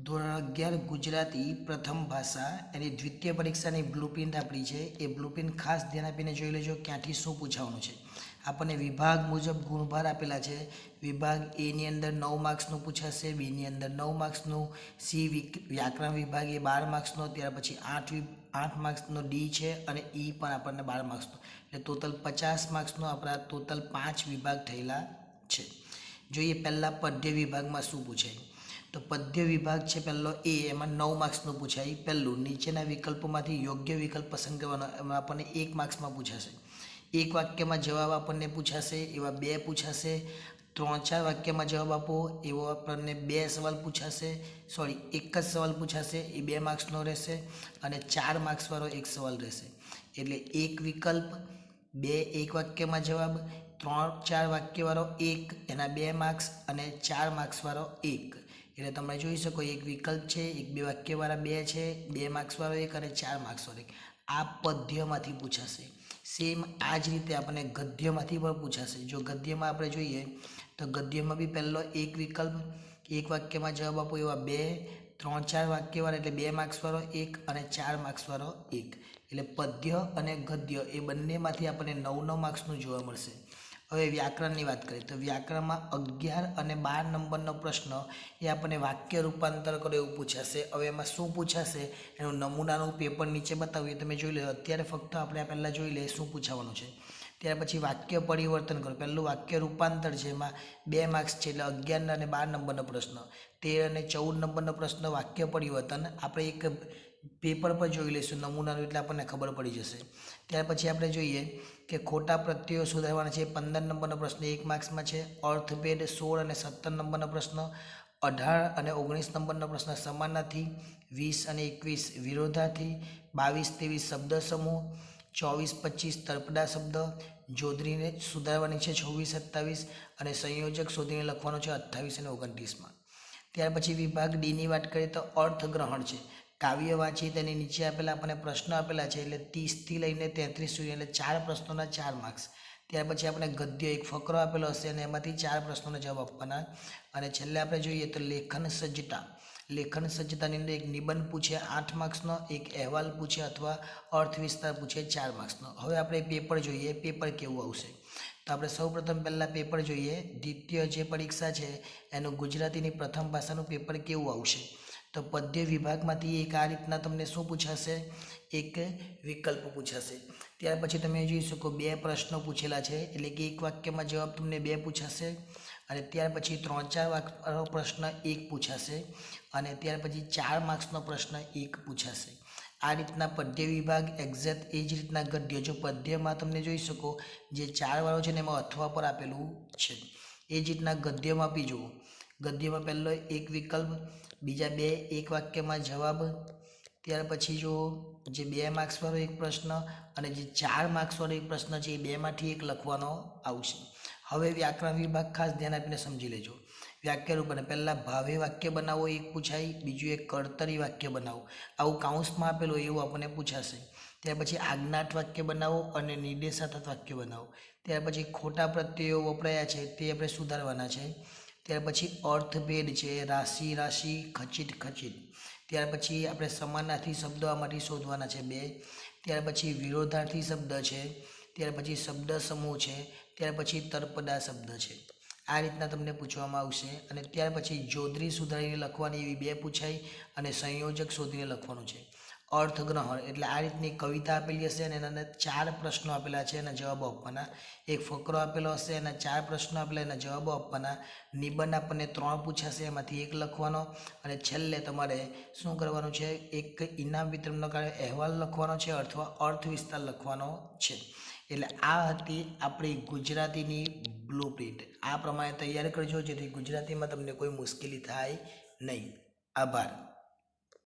ધોરણ 11 ગુજરાતી પ્રથમ ભાષા એની દ્વિતીય પરીક્ષાની બ્લુપ્રિન્ટ આપણી છે. એ બ્લુપ્રિન્ટ ખાસ ધ્યાન આપીને જોઈ લેજો ક્યાંથી શું પૂછવાનું છે. આપણને વિભાગ મુજબ ગુણભાર આપેલા છે. વિભાગ એની અંદર 9 માર્ક્સનું પૂછાશે, બીની અંદર 9 માર્ક્સનું, સી વ્યાકરણ વિભાગ એ 12 માર્ક્સનો, ત્યાર પછી 8 માર્ક્સનો ડી છે અને ઈ પણ આપણને 12 માર્ક્સનો, એટલે ટોટલ 50 માર્ક્સનો આપણા ટોટલ 5 વિભાગ થયેલા છે. જોઈએ પહેલાં પદ્ય વિભાગમાં શું પૂછાય. તો પદ્ય વિભાગ છે પહેલો એ, એમાં 9 માર્ક્સનું પૂછાય. પહેલું નીચેના વિકલ્પોમાંથી યોગ્ય વિકલ્પ પસંદ કરવાનો, એમાં આપણને 1 માર્ક્સમાં પૂછાશે. એક વાક્યમાં જવાબ આપણને પૂછાશે એવા 2 પૂછાશે. 3-4 વાક્યમાં જવાબ આપો એવો આપણને 2 સવાલ પૂછાશે, સોરી 1 જ સવાલ પૂછાશે, એ 2 માર્ક્સનો રહેશે અને 4 માર્ક્સવાળો એક સવાલ રહેશે. એટલે એક વિકલ્પ, 2 એક વાક્યમાં જવાબ, 3-4 વાક્યવાળો 1 એના 2 માર્ક્સ અને 4 માર્ક્સવાળો 1. એટલે તમે જોઈ શકો એક વિકલ્પ છે, એક 2 વાક્યવાળા 2 છે, 2 માર્ક્સવાળો 1 અને 4 માર્ક્સવાળો 1. આ પદ્યમાંથી પૂછાશે. સેમ આ જ રીતે આપણને ગદ્યમાંથી પણ પૂછાશે. જો ગદ્યમાં આપણે જોઈએ તો ગદ્યમાં બી પહેલો એક વિકલ્પ, એક વાક્યમાં જવાબ આપો એવા 2, 3-4 વાક્યવાળા એટલે 2 માર્ક્સવાળો 1 અને 4 માર્ક્સવાળો 1. એટલે પદ્ય અને ગદ્ય એ બંનેમાંથી આપણને 9 માર્ક્સનું જોવા મળશે. હવે વ્યાકરણની વાત કરીએ તો વ્યાકરણમાં 11 અને 12 નંબરનો પ્રશ્ન એ આપણને વાક્ય રૂપાંતર કરો એવું પૂછાશે. હવે એમાં શું પૂછાશે એનું નમૂનાનું પેપર નીચે બતાવ્યું, તમે જોઈ લો. અત્યારે ફક્ત આપણે પહેલાં જોઈ લઈએ શું પૂછવાનું છે. ત્યાર પછી વાક્ય પરિવર્તન કરો. પહેલું વાક્ય રૂપાંતર છે, એમાં 2 માર્ક્સ છે, એટલે 11 અને 12 નંબરનો પ્રશ્ન. 13 અને 14 નંબરનો પ્રશ્ન વાક્ય પરિવર્તન આપણે એક પેપર પર જોઈ લઈશું નમૂનાનું, એટલે આપણને ખબર પડી જશે. ત્યાર પછી આપણે જોઈએ કે ખોટા પ્રત્યયો સુધારવાના છે. 15 નંબરનો પ્રશ્ન 1 માર્ક્સમાં છે. અર્થભેદ 16 અને 17 નંબરનો પ્રશ્ન. 18 અને 19 નંબરનો પ્રશ્ન સમાનાર્થી. 20 અને 21 વિરોધાર્થી. 22-23 શબ્દ સમૂહ. 24-25 તળપદા શબ્દ. જોડણીને સુધારવાની છે 26-27 અને સંયોજક શોધીને લખવાનો છે 28 અને 29માં. ત્યાર પછી વિભાગ ડીની વાત કરીએ તો અર્થગ્રહણ છે. કાવ્ય વાંચી તેની નીચે આપેલા આપણને પ્રશ્નો આપેલા છે, એટલે 30થી લઈને 33 સુધી, એટલે 4 પ્રશ્નોના 4 માર્ક્સ. ત્યાર પછી આપણે ગદ્ય એક ફકરો આપેલો હશે અને એમાંથી 4 પ્રશ્નોના જવાબ આપવાના. અને છેલ્લે આપણે જોઈએ તો લેખન સજ્જતા. લેખન સજ્જતાની અંદર એક નિબંધ પૂછે 8 માર્ક્સનો, એક અહેવાલ પૂછે અથવા અર્થ વિસ્તાર પૂછે 4 માર્ક્સનો. હવે આપણે પેપર જોઈએ, પેપર કેવું આવશે. તો આપણે સૌપ્રથમ પહેલાં પેપર જોઈએ. દ્વિતીય જે પરીક્ષા છે એનું ગુજરાતીની પ્રથમ ભાષાનું પેપર કેવું આવશે. તો પદ્ય વિભાગમાંથી એક આ રીતના તમને શું પૂછાશે, એક વિકલ્પ પૂછાશે. ત્યાર પછી તમે જોઈ શકો 2 પ્રશ્નો પૂછેલા છે, એટલે કે એક વાક્યમાં જવાબ તમને 2 પૂછાશે અને ત્યાર પછી 3-4 વાક્યનો પ્રશ્ન 1 પૂછાશે અને ત્યાર પછી 4 માર્ક્સનો પ્રશ્ન 1 પૂછાશે. આ રીતના પદ્ય વિભાગ એક્ઝેક્ટ એ જ રીતના ગદ્ય. જો પદ્યમાં તમને જોઈ શકો જે 4 વાળો છે ને એમાં અથવા પર આપેલું છે, એ જ રીતના ગદ્યમાં બી જુઓ. ગદ્યમાં પહેલો એક વિકલ્પ, બીજા 2 એક વાક્યમાં જવાબ, ત્યાર પછી જો જે 2 માર્ક્સવાળો એક પ્રશ્ન અને જે 4 માર્ક્સવાળો એક પ્રશ્ન છે એ 2માંથી 1 લખવાનો આવશે. હવે વ્યાકરણ વિભાગ ખાસ ધ્યાન આપીને સમજી લેજો. વાક્ય રૂપને પહેલાં ભાવે વાક્ય બનાવો એક પૂછાય, બીજું એક કર્તરી વાક્ય બનાવો, આવું કાઉન્સમાં આપેલું એવું આપણને પૂછાશે. ત્યાર પછી આજ્ઞાર્થ વાક્ય બનાવો અને નિર્દેશાત્મક વાક્ય બનાવો. ત્યાર પછી ખોટા પ્રત્યયો વપરાયા છે તે આપણે સુધારવાના છે. ત્યાર પછી અર્થભેદ છે, રાશિ રાશિ, ખચિત ખચિત. ત્યાર પછી આપણે સમાનાર્થી શબ્દો આમાંથી શોધવાના છે 2. ત્યાર પછી વિરોધાર્થી શબ્દ છે. ત્યાર પછી શબ્દ સમૂહ છે. ત્યાર પછી તળપદા શબ્દ છે. આ રીતના તમને પૂછવામાં આવશે. અને ત્યાર પછી જોડણી સુધારીને લખવાની એવી 2 પૂછાય અને સંયોજક શોધીને લખવાનું છે. અર્થગ્રહણ એટલે આ રીતની કવિતા આપેલી હશે અને એના અંદર 4 પ્રશ્નો આપેલા છે, એના જવાબો આપવાના. એક ફકરો આપેલો હશે, એના 4 પ્રશ્નો આપેલા, એના જવાબો આપવાના. નિબંધ આપણને 3 પૂછાશે, એમાંથી 1 લખવાનો અને છેલ્લે તમારે શું કરવાનું છે, એક ઇનામ વિતરણનો અહેવાલ લખવાનો છે અથવા અર્થ વિસ્તાર લખવાનો છે. એટલે આ હતી આપણી ગુજરાતીની બ્લુપ્રિન્ટ. આ પ્રમાણે તૈયાર કરજો જેથી ગુજરાતીમાં તમને કોઈ મુશ્કેલી થાય નહીં. આભાર.